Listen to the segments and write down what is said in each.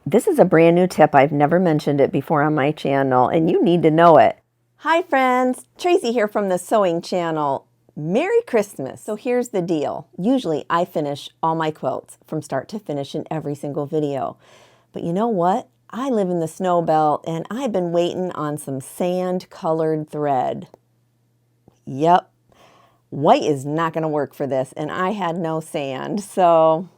This is a brand new tip. I've never mentioned it before on my channel, and you need to know it. Hi friends, Tracy here from the Sewing Channel. Merry Christmas. So here's the deal. Usually I finish all my quilts from start to finish in every single video. But you know what? I live in the snow belt and I've been waiting on some sand colored thread. Yep, white is not going to work for this, and I had no sand. So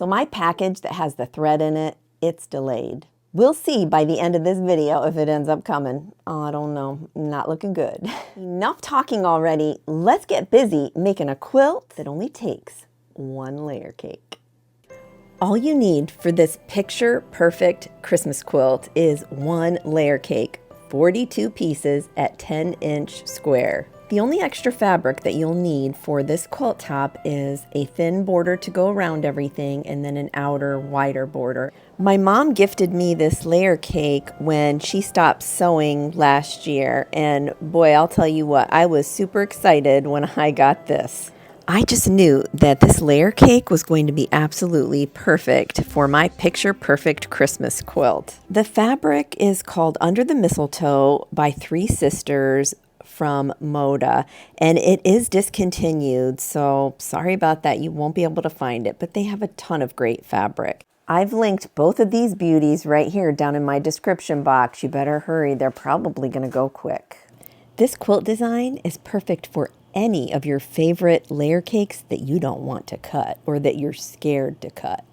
my package that has the thread in it, it's delayed. We'll see by the end of this video if it ends up coming. Oh, I don't know, not looking good. Enough talking already. Let's get busy making a quilt that only takes one layer cake. All you need for this picture perfect Christmas quilt is one layer cake, 42 pieces at 10-inch square. The only extra fabric that you'll need for this quilt top is a thin border to go around everything and then an outer wider border. My mom gifted me this layer cake when she stopped sewing last year, and boy, I'll tell you what, I was super excited when I got this. I just knew that this layer cake was going to be absolutely perfect for my picture perfect Christmas quilt. The fabric is called Under the Mistletoe by Three Sisters from Moda, and it is discontinued, so sorry about that. You won't be able to find it, but they have a ton of great fabric. I've linked both of these beauties right here down in my description box. You better hurry. They're probably going to go quick. This quilt design is perfect for any of your favorite layer cakes that you don't want to cut or that you're scared to cut.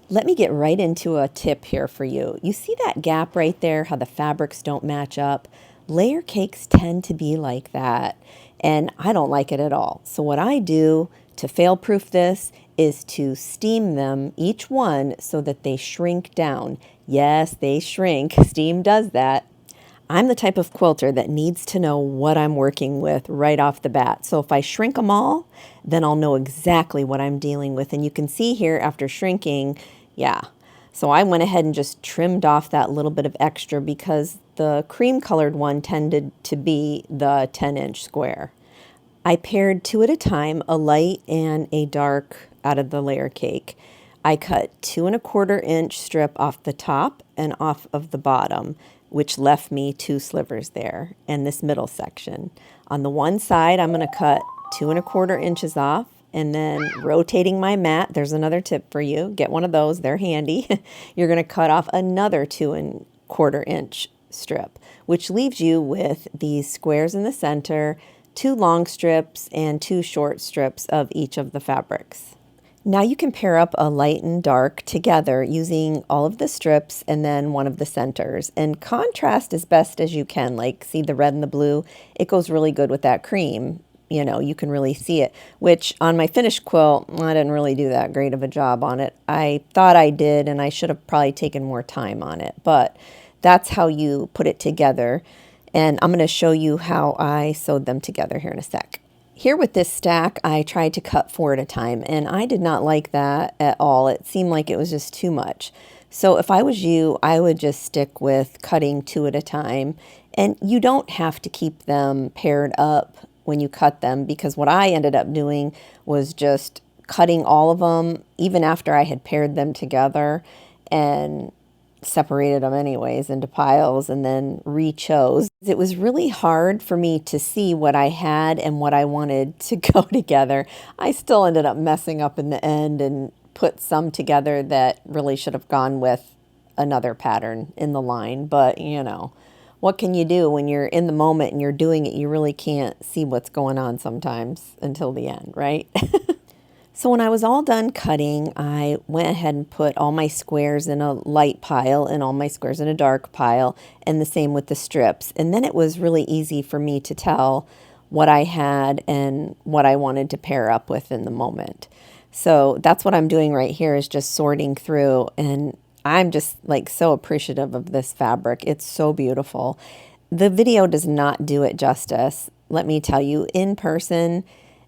Let me get right into a tip here for you. You see that gap right there, how the fabrics don't match up? Layer cakes tend to be like that, and I don't like it at all. So what I do to fail-proof this is to steam them, each one, so that they shrink down. Yes, they shrink. Steam does that. I'm the type of quilter that needs to know what I'm working with right off the bat. So if I shrink them all, then I'll know exactly what I'm dealing with. And you can see here after shrinking, yeah. So I went ahead and just trimmed off that little bit of extra because the cream colored one tended to be the 10-inch square. I paired two at a time, a light and a dark out of the layer cake. I cut 2 1/4 inch strip off the top and off of the bottom, which left me 2 slivers there, and this middle section. On the one side, I'm going to cut 2 1/4 inches off, and then rotating my mat, there's another tip for you. Get one of those, they're handy. You're going to cut off another 2 1/4 inch strip, which leaves you with these squares in the center, 2 long strips and 2 short strips of each of the fabrics. Now you can pair up a light and dark together using all of the strips and then one of the centers. And contrast as best as you can, like see the red and the blue? It goes really good with that cream. You know, you can really see it, which on my finished quilt, I didn't really do that great of a job on it. I thought I did, and I should have probably taken more time on it, but that's how you put it together. And I'm going to show you how I sewed them together here in a sec. Here with this stack, I tried to cut 4 at a time, and I did not like that at all. It seemed like it was just too much. So if I was you, I would just stick with cutting 2 at a time. And you don't have to keep them paired up when you cut them, because what I ended up doing was just cutting all of them, even after I had paired them together, and separated them anyways into piles and then re-chose. It was really hard for me to see what I had and what I wanted to go together. I still ended up messing up in the end and put some together that really should have gone with another pattern in the line. But you know, what can you do when you're in the moment and you're doing it? You really can't see what's going on sometimes until the end, right? So when I was all done cutting, I went ahead and put all my squares in a light pile and all my squares in a dark pile, and the same with the strips. And then it was really easy for me to tell what I had and what I wanted to pair up with in the moment. So that's what I'm doing right here, is just sorting through, and I'm just like so appreciative of this fabric. It's so beautiful. The video does not do it justice. Let me tell you, in person,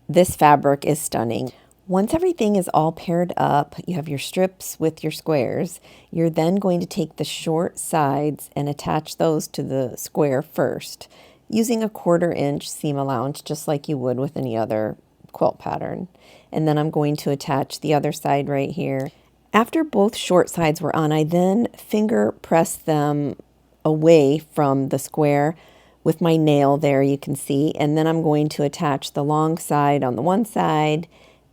this fabric is stunning. Once everything is all paired up, you have your strips with your squares, you're then going to take the short sides and attach those to the square first, using a 1/4 inch seam allowance, just like you would with any other quilt pattern. And then I'm going to attach the other side right here. After both short sides were on, I then finger pressed them away from the square with my nail there, you can see. And then I'm going to attach the long side on the one side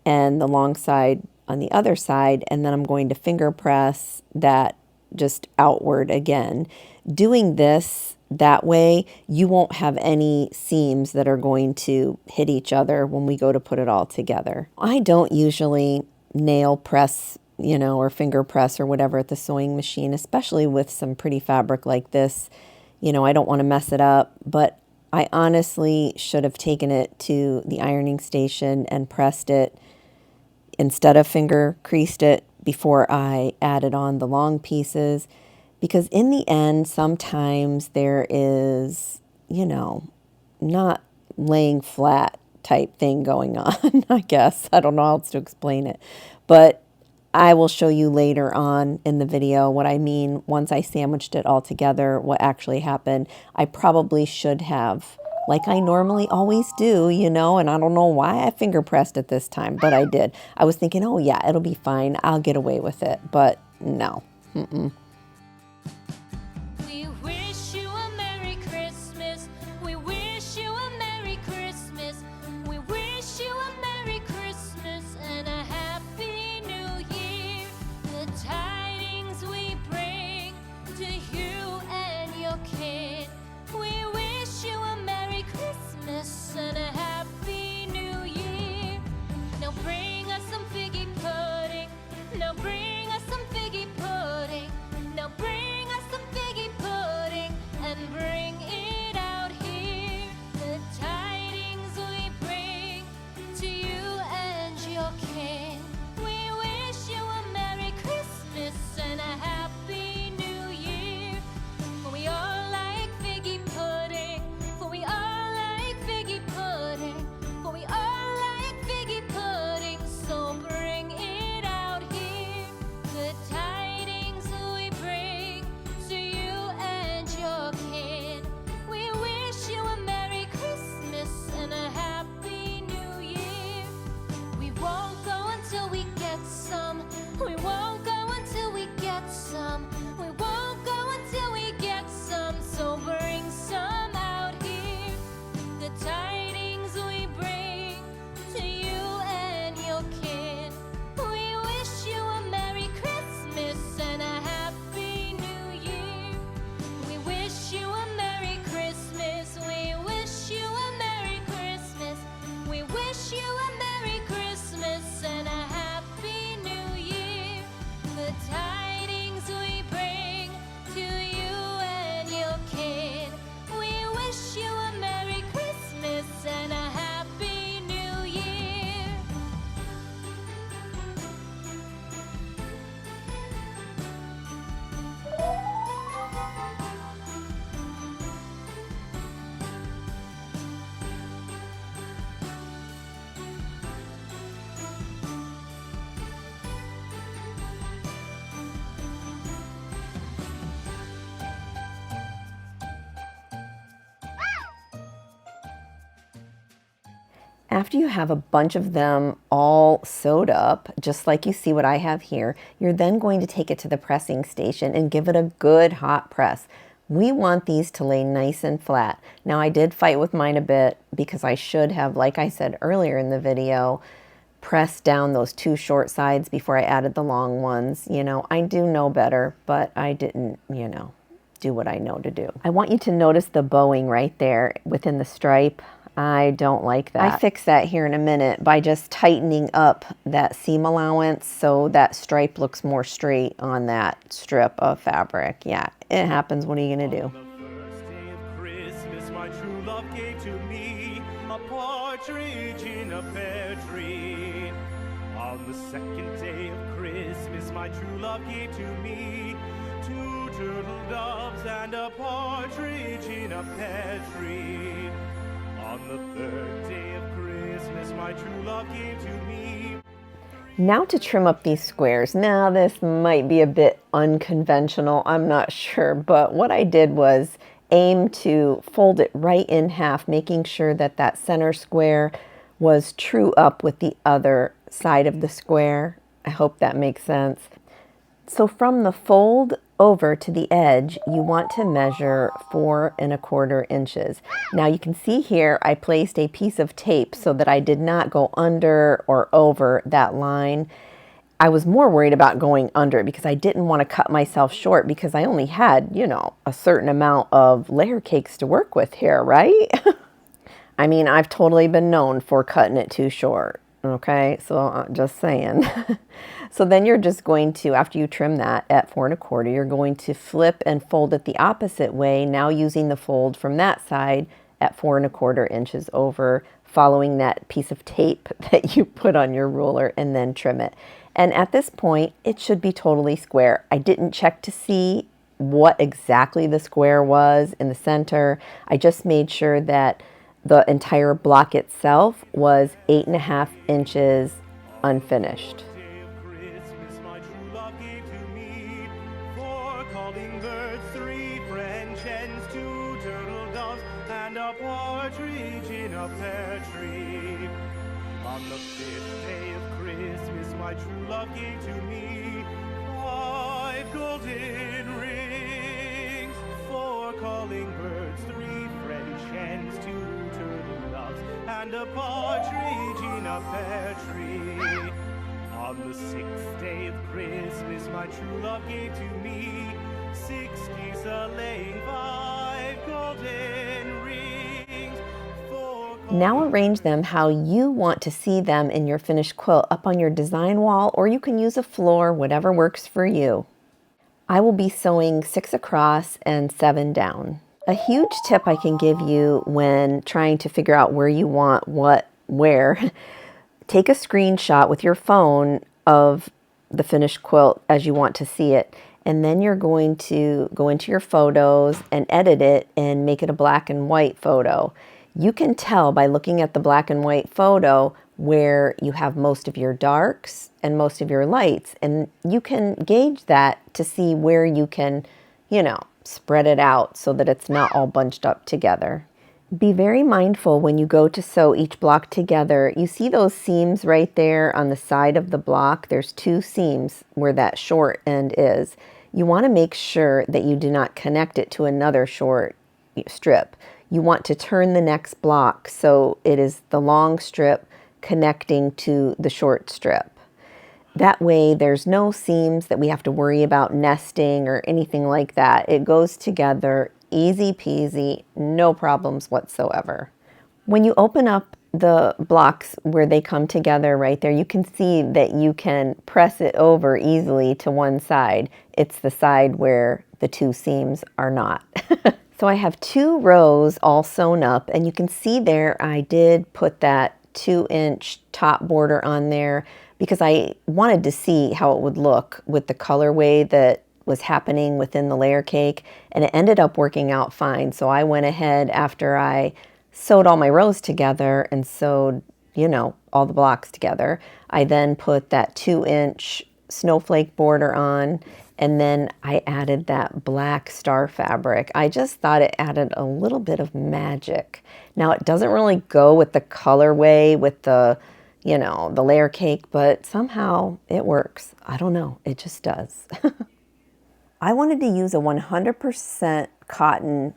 and the long side on the other side. And then I'm going to finger press that just outward again. Doing this that way, you won't have any seams that are going to hit each other when we go to put it all together. I don't usually nail press, you know, or finger press or whatever at the sewing machine, especially with some pretty fabric like this. You know, I don't want to mess it up, but I honestly should have taken it to the ironing station and pressed it instead of finger creased it before I added on the long pieces, because in the end, sometimes there is, you know, not laying flat type thing going on, I guess. I don't know how else to explain it, but I will show you later on in the video what I mean once I sandwiched it all together, what actually happened. I probably should have, like I normally always do, you know, and I don't know why I finger pressed it this time, but I did. I was thinking, oh yeah, it'll be fine. I'll get away with it, but no. Mm-mm. We wish you a Merry Christmas. We wish you a Merry Christmas. We wish you a Merry Christmas and a Happy New Year. The tidings we bring to you and your kid. We wish you a Merry Christmas and a Happy New Year. Now bring us some figgy pudding. Now bring us some figgy pudding. Now bring us some figgy pudding and bring it out here. The tidings we bring to you and your kin. We wish you a Merry Christmas and a Happy New Year. For we all like figgy pudding. For we all like figgy pudding. For we all like figgy pudding. So bring it out here. The tidings we bring to you and your kid. We wish you a Merry Christmas and a Happy New Year. We won't go until we get some. We won't go until we get some. We won't go until we get some. So bring some out here. The tidings we bring to you and your kid. We wish you a Merry Christmas and a Happy New Year. We wish you a Merry Christmas. We wish you a Merry Christmas. We wish you a Merry Christmas and a Happy New Year. The tidings we bring to you and your kid. We wish you a Merry Christmas and a Happy New Year. After you have a bunch of them all sewed up, just like you see what I have here, you're then going to take it to the pressing station and give it a good hot press. We want these to lay nice and flat. Now I did fight with mine a bit because I should have, like I said earlier in the video, pressed down those two short sides before I added the long ones. You know, I do know better, but I didn't, you know, do what I know to do. I want you to notice the bowing right there within the stripe. I don't like that. I fix that here in a minute by just tightening up that seam allowance so that stripe looks more straight on that strip of fabric. Yeah, it happens. What are you gonna do? On the first day of Christmas, my true love gave to me a partridge in a pear tree. On the second day of Christmas, my true love gave to me two turtle doves and a partridge in a pear tree. On the third day of Christmas, my true love gave to me. Now to trim up these squares. Now this might be a bit unconventional, I'm not sure, but what I did was aim to fold it right in half, making sure that that center square was true up with the other side of the square. I hope that makes sense. So from the fold over to the edge, you want to measure 4¼ inches. Now you can see here, I placed a piece of tape so that I did not go under or over that line. I was more worried about going under it because I didn't want to cut myself short because I only had, you know, a certain amount of layer cakes to work with here, right? I mean, I've totally been known for cutting it too short. Okay, so just saying. So then you're just going to, after you trim that at 4¼ you're going to flip and fold it the opposite way, now using the fold from that side at 4¼ inches over, following that piece of tape that you put on your ruler, and then trim it. And at this point, it should be totally square. I didn't check to see what exactly the square was in the center. I just made sure that the entire block itself was 8½ inches unfinished. Day of Christmas, my true love gave to me 4 calling birds, 3 French hens, 2 turtle doves, and a partridge in a pear tree. On the 5th day of Christmas, my true love gave to me 5 golden rings, 4 calling birds, 3 French hens, 2 turtle doves, and a partridge in a pear tree. On the 6th day of Christmas, my true love gave to me 6 geese a-laying, 5 golden rings, 4 Now arrange them how you want to see them in your finished quilt, up on your design wall, or you can use a floor, whatever works for you. I will be sewing 6 across and 7 down. A huge tip I can give you when trying to figure out where you want what where, take a screenshot with your phone of the finished quilt as you want to see it, and then you're going to go into your photos and edit it and make it a black and white photo. You can tell by looking at the black and white photo where you have most of your darks and most of your lights, and you can gauge that to see where you can, you know, spread it out so that it's not all bunched up together. Be very mindful when you go to sew each block together. You see those seams right there on the side of the block? There's 2 seams where that short end is. You want to make sure that you do not connect it to another short strip. You want to turn the next block so it is the long strip connecting to the short strip. That way there's no seams that we have to worry about nesting or anything like that. It goes together easy peasy, no problems whatsoever. When you open up the blocks where they come together right there, you can see that you can press it over easily to one side. It's the side where the 2 seams are not. So I have 2 rows all sewn up, and you can see there I did put that 2-inch top border on there because I wanted to see how it would look with the colorway that was happening within the layer cake, and it ended up working out fine. So I went ahead after I sewed all my rows together and sewed, you know, all the blocks together. I then put that 2-inch snowflake border on, and then I added that black star fabric. I just thought it added a little bit of magic. Now it doesn't really go with the colorway with the, you know, the layer cake, but somehow it works. I don't know, it just does. I wanted to use a 100% cotton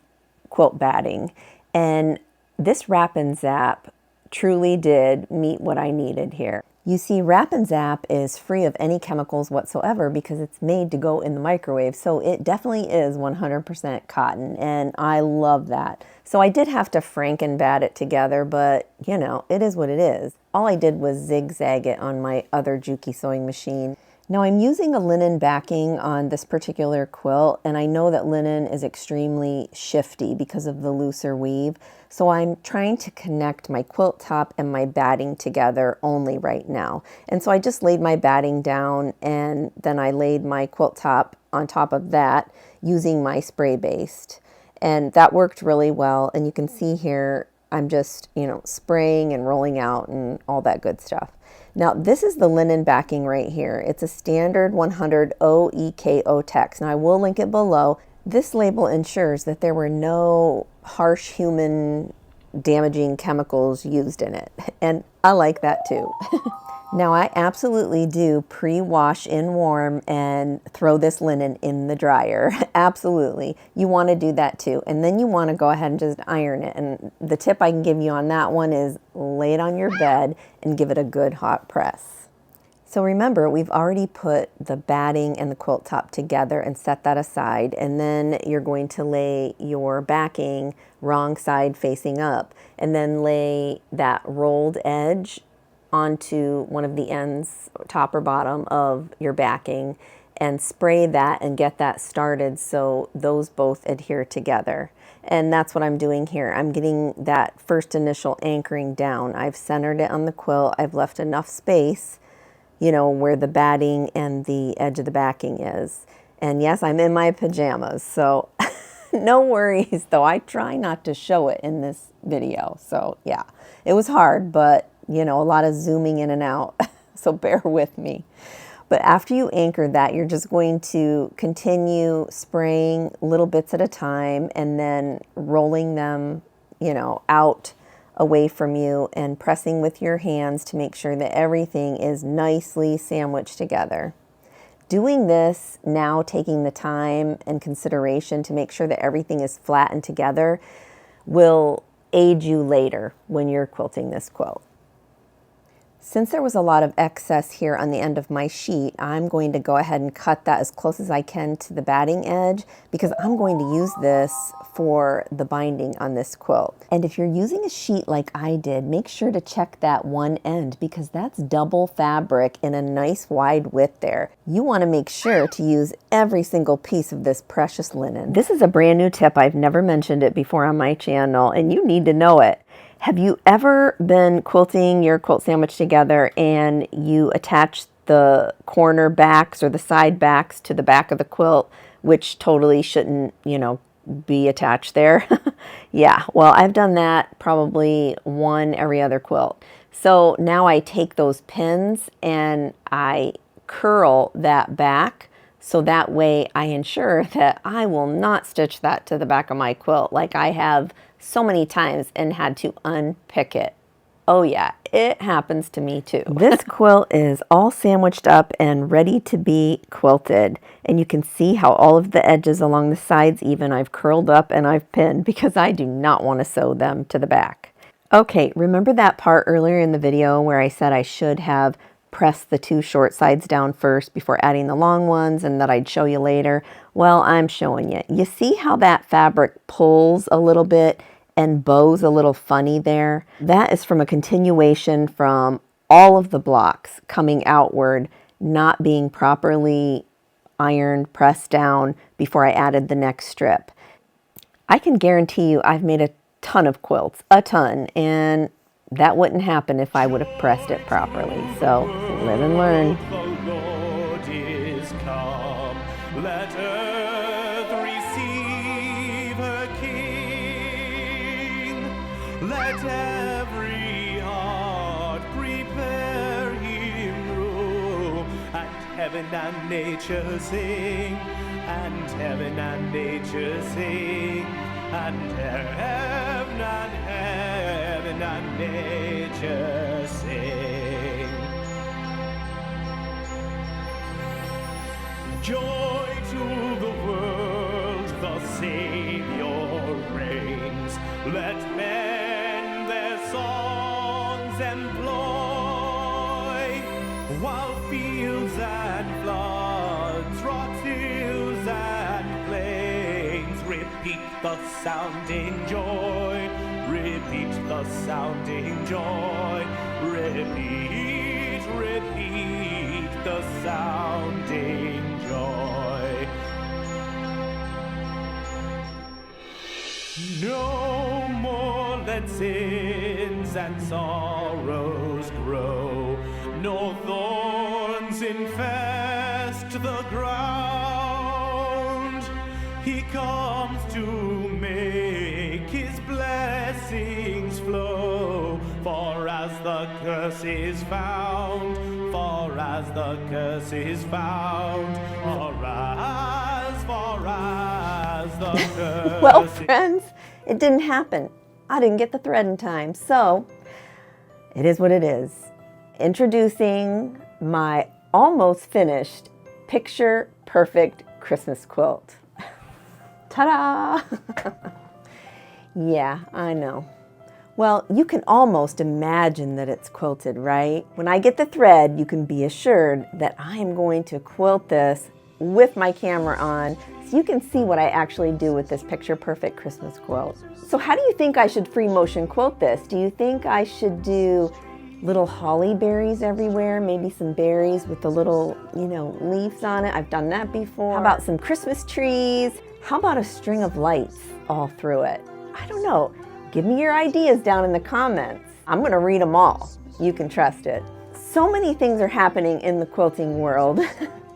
quilt batting, and this Wrap and Zap truly did meet what I needed here. You see, Wrap and Zap is free of any chemicals whatsoever because it's made to go in the microwave, so it definitely is 100% cotton, and I love that. So I did have to Franken bat it together, but you know, it is what it is. All I did was zigzag it on my other Juki sewing machine. Now I'm using a linen backing on this particular quilt, and I know that linen is extremely shifty because of the looser weave. So I'm trying to connect my quilt top and my batting together only right now. And so I just laid my batting down, and then I laid my quilt top on top of that using my spray based. And that worked really well. And you can see here, I'm just, you know, spraying and rolling out and all that good stuff. Now, this is the linen backing right here. It's a standard 100 OEKO text. Now, I will link it below. This label ensures that there were no harsh human damaging chemicals used in it. And I like that too. Now I absolutely do pre-wash in warm and throw this linen in the dryer. Absolutely. You want to do that too. And then you want to go ahead and just iron it. And the tip I can give you on that one is lay it on your bed and give it a good hot press. So remember, we've already put the batting and the quilt top together and set that aside. And then you're going to lay your backing wrong side facing up and then lay that rolled edge onto one of the ends, top or bottom of your backing, and spray that and get that started so those both adhere together. And that's what I'm doing here. I'm getting that first initial anchoring down. I've centered it on the quilt. I've left enough space, you know, where the batting and the edge of the backing is. And yes, I'm in my pajamas, so no worries, though I try not to show it in this video. So yeah, it was hard, but you know, a lot of zooming in and out, so bear with me. But after you anchor that, you're just going to continue spraying little bits at a time and then rolling them, you know, out away from you and pressing with your hands to make sure that everything is nicely sandwiched together. Doing this now, taking the time and consideration to make sure that everything is flattened together, will aid you later when you're quilting this quilt. Since there was a lot of excess here on the end of my sheet, I'm going to go ahead and cut that as close as I can to the batting edge because I'm going to use this for the binding on this quilt. And if you're using a sheet like I did, make sure to check that one end because that's double fabric in a nice wide width there. You want to make sure to use every single piece of this precious linen. This is a brand new tip. I've never mentioned it before on my channel, and you need to know it. Have you ever been quilting your quilt sandwich together and you attach the corner backs or the side backs to the back of the quilt, which totally shouldn't, you know, be attached there? Yeah, well, I've done that probably one every other quilt. So now I take those pins and I curl that back so that way I ensure that I will not stitch that to the back of my quilt like I have so many times and had to unpick it. Oh yeah, it happens to me too. This quilt is all sandwiched up and ready to be quilted. And you can see how all of the edges along the sides even I've curled up and I've pinned because I do not want to sew them to the back. Okay, remember that part earlier in the video where I said I should have pressed the two short sides down first before adding the long ones and that I'd show you later? Well, I'm showing you. You see how that fabric pulls a little bit and bows a little funny there? That is from a continuation from all of the blocks coming outward, not being properly ironed, pressed down before I added the next strip. I can guarantee you I've made a ton of quilts, a ton, and that wouldn't happen if I would have pressed it properly. So live and learn. The Lord is come. Let earth receive her King. Let every heart prepare him room. And heaven and nature sing. And heaven and nature sing. And heaven and nature sing. Joy to the world, the Savior reigns. Let men their songs employ, while fields and floods, rocks, hills and plains repeat the sounding joy. Repeat the sounding joy. Repeat, repeat the sounding joy. No more let sins and sorrows grow. No thorns infest the ground. He comes to make his blessings flow. For as the curse is found, for as the curse is found, for as the curse. Well, friends, it didn't happen. I didn't get the thread in time, so it is what it is. Introducing my almost finished picture perfect Christmas quilt. Ta-da! Yeah, I know. Well, you can almost imagine that it's quilted, right? When I get the thread, you can be assured that I am going to quilt this with my camera on so you can see what I actually do with this picture perfect Christmas quilt. So how do you think I should free motion quilt this? Do you think I should do little holly berries everywhere, maybe some berries with the little, leaves on it? I've done that before. How about some Christmas trees? How about a string of lights all through it? I don't know. Give me your ideas down in the comments. I'm going to read them all. You can trust it. So many things are happening in the quilting world,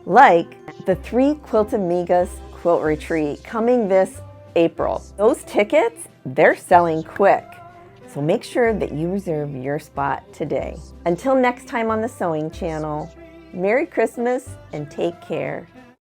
like the 3 Quiltamigas Quilt Retreat coming this April. Those tickets, they're selling quick. So make sure that you reserve your spot today. Until next time on the Sewing Channel, Merry Christmas and take care.